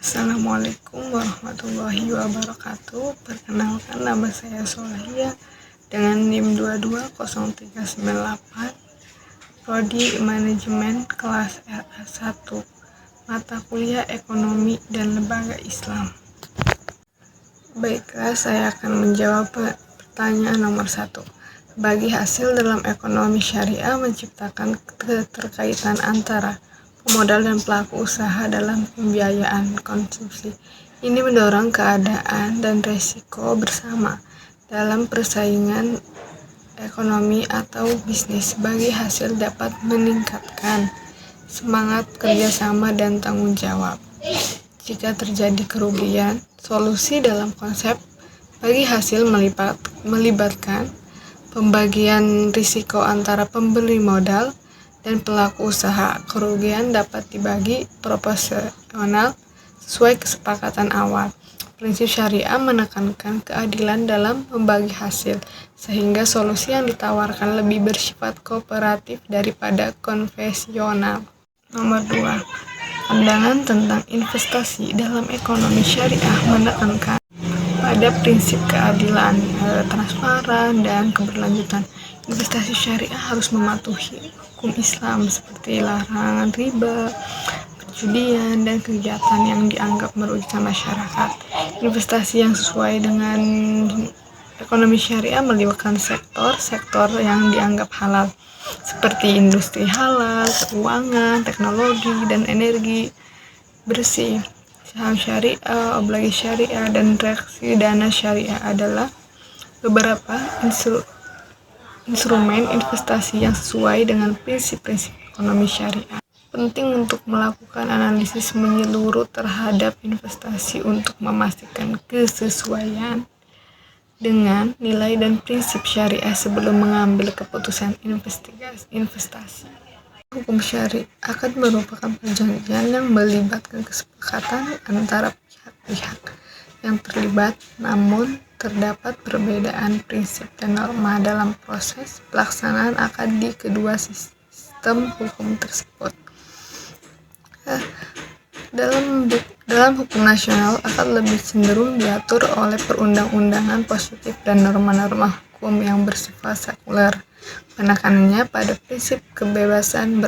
Assalamualaikum warahmatullahi wabarakatuh. Perkenalkan, nama saya Solahia dengan NIM 220398, Prodi Manajemen kelas RA1, mata kuliah Ekonomi dan Lembaga Islam. Baiklah, saya akan menjawab pertanyaan nomor 1. Bagi hasil dalam ekonomi syariah menciptakan keterkaitan antara pemodal dan pelaku usaha dalam pembiayaan konsumsi. Ini mendorong keadaan dan resiko bersama dalam persaingan ekonomi atau bisnis. Bagi hasil dapat meningkatkan semangat kerjasama dan tanggung jawab. Jika terjadi kerugian, solusi dalam konsep bagi hasil melibatkan pembagian risiko antara pemberi modal dan pelaku usaha. Kerugian dapat dibagi proporsional sesuai kesepakatan awal. Prinsip syariah menekankan keadilan dalam membagi hasil, sehingga solusi yang ditawarkan lebih bersifat kooperatif daripada konvensional. Nomor 2. Pandangan tentang investasi dalam ekonomi syariah menekankan pada prinsip keadilan, transparan, dan keberlanjutan. Investasi syariah harus mematuhi hukum Islam seperti larangan riba, perjudian, dan kegiatan yang dianggap merugikan masyarakat. Investasi yang sesuai dengan ekonomi syariah melibatkan sektor yang dianggap halal, seperti industri halal, keuangan, teknologi, dan energi bersih. Saham syariah, obligasi syariah, dan reksadana syariah adalah beberapa instrumen investasi yang sesuai dengan prinsip-prinsip ekonomi syariah. Penting untuk melakukan analisis menyeluruh terhadap investasi untuk memastikan kesesuaian dengan nilai dan prinsip syariah sebelum mengambil keputusan investasi. Hukum syari akad merupakan perjanjian yang melibatkan kesepakatan antara pihak-pihak yang terlibat, namun terdapat perbedaan prinsip dan norma dalam proses pelaksanaan akad di kedua sistem hukum tersebut. Dalam hukum nasional, akad lebih cenderung diatur oleh perundang-undangan positif dan norma-norma hukum yang bersifat sekuler. Penekanannya pada prinsip kebebasan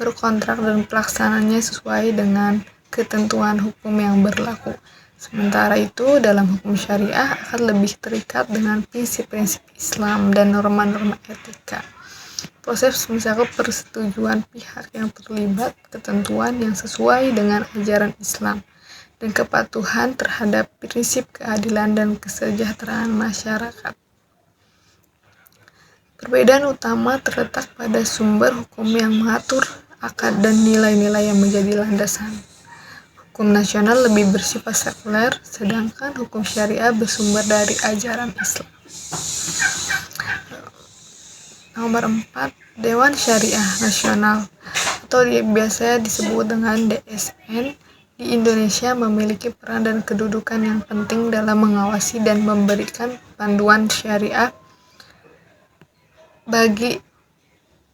berkontrak dan pelaksananya sesuai dengan ketentuan hukum yang berlaku. Sementara itu, dalam hukum syariah akan lebih terikat dengan prinsip-prinsip Islam dan norma-norma etika. Proses mencakup persetujuan pihak yang terlibat, ketentuan yang sesuai dengan ajaran Islam, dan kepatuhan terhadap prinsip keadilan dan kesejahteraan masyarakat. Perbedaan utama terletak pada sumber hukum yang mengatur akad dan nilai-nilai yang menjadi landasan. Hukum nasional lebih bersifat sekuler, sedangkan hukum syariah bersumber dari ajaran Islam. Nomor 4. Dewan Syariah Nasional atau biasa disebut dengan DSN di Indonesia memiliki peran dan kedudukan yang penting dalam mengawasi dan memberikan panduan syariah bagi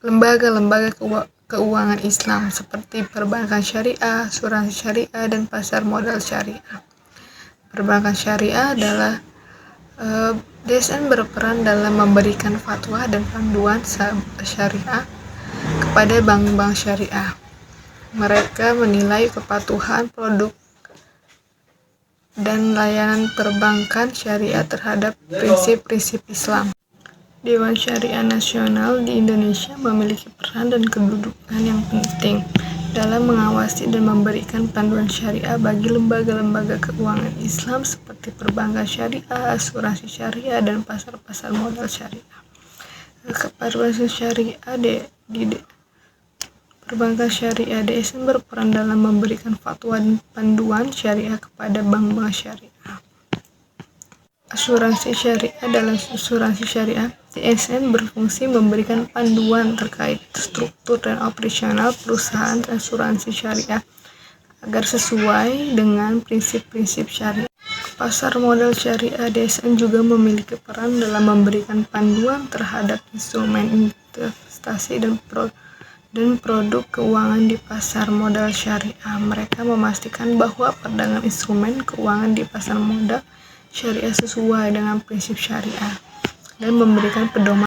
lembaga-lembaga keuangan Islam seperti perbankan syariah, asuransi syariah, dan pasar modal syariah. Perbankan syariah adalah DSN berperan dalam memberikan fatwa dan panduan syariah kepada bank-bank syariah. Mereka menilai kepatuhan produk dan layanan perbankan syariah terhadap prinsip-prinsip Islam. Dewan Syariah Nasional di Indonesia memiliki peran dan kedudukan yang penting dalam mengawasi dan memberikan panduan syariah bagi lembaga-lembaga keuangan Islam seperti perbankan syariah, asuransi syariah, dan pasar-pasar modal syariah. Perbankan syariah Perbankan syariah DSN berperan dalam memberikan fatwa dan panduan syariah kepada bank-bank syariah. Asuransi syariah Dalam asuransi syariah, DSN berfungsi memberikan panduan terkait struktur dan operasional perusahaan asuransi syariah agar sesuai dengan prinsip-prinsip syariah. Pasar modal syariah DSN juga memiliki peran dalam memberikan panduan terhadap instrumen investasi dan produk dan produk keuangan di pasar modal syariah. Mereka memastikan bahwa perdagangan instrumen keuangan di pasar modal syariah sesuai dengan prinsip syariah dan memberikan pedoman